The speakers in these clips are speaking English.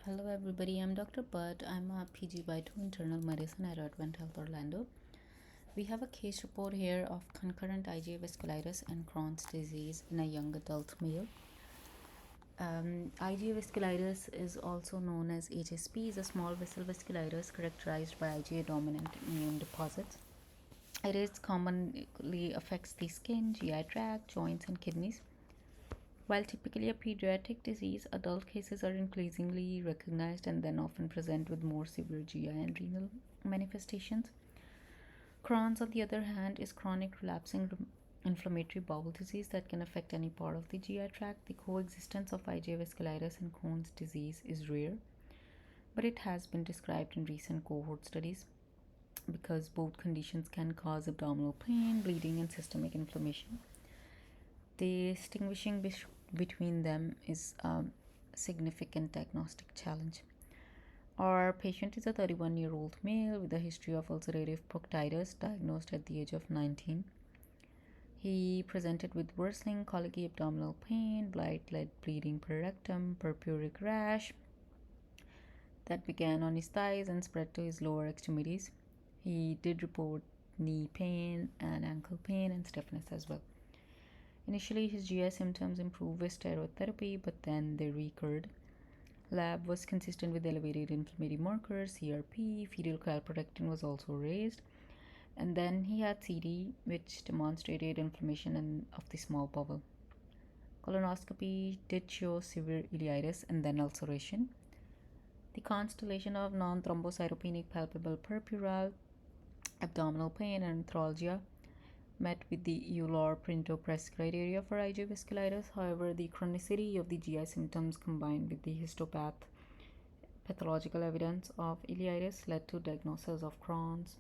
Hello everybody, I'm Dr. Butt. I'm a PG by 2 internal medicine at Advent Health Orlando. We have a case report here of concurrent IgA vasculitis and Crohn's disease in a young adult male. IgA vasculitis is also known as HSP, is a small vessel vasculitis characterized by IgA dominant immune deposits. It is commonly affects the skin, GI tract, joints, and kidneys. While typically a pediatric disease, adult cases are increasingly recognized and then often present with more severe GI and renal manifestations. Crohn's, on the other hand, is chronic relapsing inflammatory bowel disease that can affect any part of the GI tract. The coexistence of IgA vasculitis and Crohn's disease is rare, but it has been described in recent cohort studies because both conditions can cause abdominal pain, bleeding, and systemic inflammation. Distinguishing between them is a significant diagnostic challenge. Our patient is a 31-year-old male with a history of ulcerative proctitis diagnosed at the age of 19. He presented with worsening colicky abdominal pain, blight-led bleeding per rectum, purpuric rash that began on his thighs and spread to his lower extremities. He did report knee pain and ankle pain and stiffness as well. Initially, his GI symptoms improved with steroid therapy, but then they recurred. Lab was consistent with elevated inflammatory markers, CRP, fetal calprotectin was also raised, and then he had CD, which demonstrated inflammation of the small bowel. Colonoscopy did show severe ileitis and then ulceration. The constellation of non-thrombocytopenic palpable purpura, abdominal pain, and arthralgia met with the Euler-Pinto-Press criteria for IgA vasculitis. However, the chronicity of the GI symptoms combined with the pathological evidence of ileitis led to diagnosis of Crohn's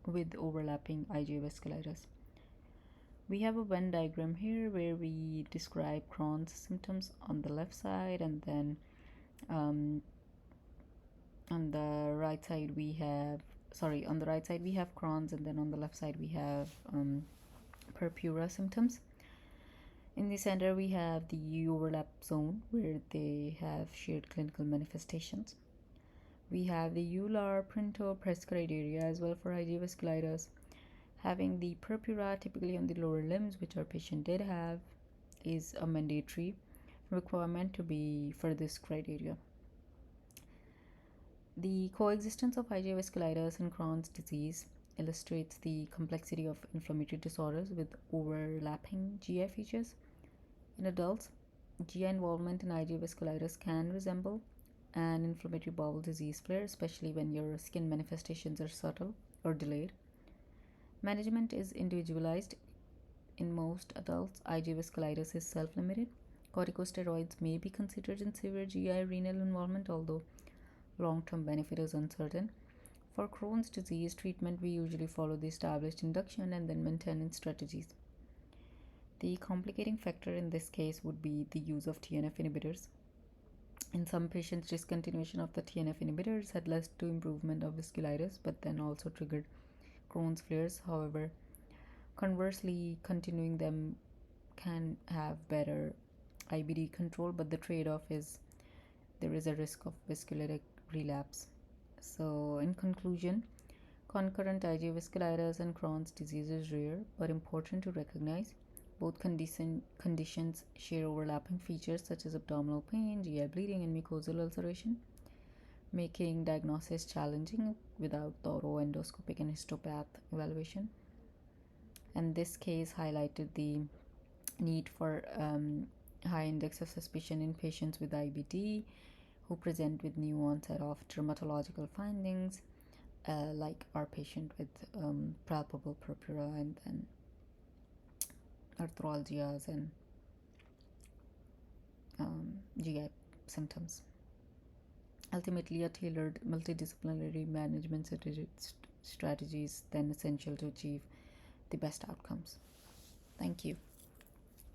with overlapping IgA vasculitis. We have a Venn diagram here where we describe Crohn's symptoms on the left side, and then on the right side we have Crohn's, and then on the left side we have purpura symptoms. In the center we have the overlap zone where they have shared clinical manifestations. We have the Euler-Pinto-Press criteria as well for IgA vasculitis. Having the purpura typically on the lower limbs, which our patient did have, is a mandatory requirement to be for this criteria. The coexistence of IgA vasculitis and Crohn's disease illustrates the complexity of inflammatory disorders with overlapping GI features. In adults, GI involvement in IgA vasculitis can resemble an inflammatory bowel disease flare, especially when your skin manifestations are subtle or delayed. Management is individualized. In most adults, IgA vasculitis is self-limited. Corticosteroids may be considered in severe GI renal involvement, although long-term benefit is uncertain. For Crohn's disease treatment, we usually follow the established induction and then maintenance strategies. The complicating factor in this case would be the use of TNF inhibitors. In some patients, discontinuation of the TNF inhibitors had led to improvement of vasculitis, but then also triggered Crohn's flares. However, conversely, continuing them can have better IBD control, but the trade-off is there is a risk of vasculitic relapse. So in conclusion, concurrent IgA vasculitis and Crohn's disease is rare but important to recognize. Both conditions share overlapping features such as abdominal pain, GI bleeding, and mucosal ulceration, making diagnosis challenging without thorough endoscopic and histopath evaluation. And this case highlighted the need for high index of suspicion in patients with IBD who present with new onset of dermatological findings, like our patient with palpable purpura and then arthralgias and GI symptoms. Ultimately, a tailored multidisciplinary management strategy is then essential to achieve the best outcomes. Thank you.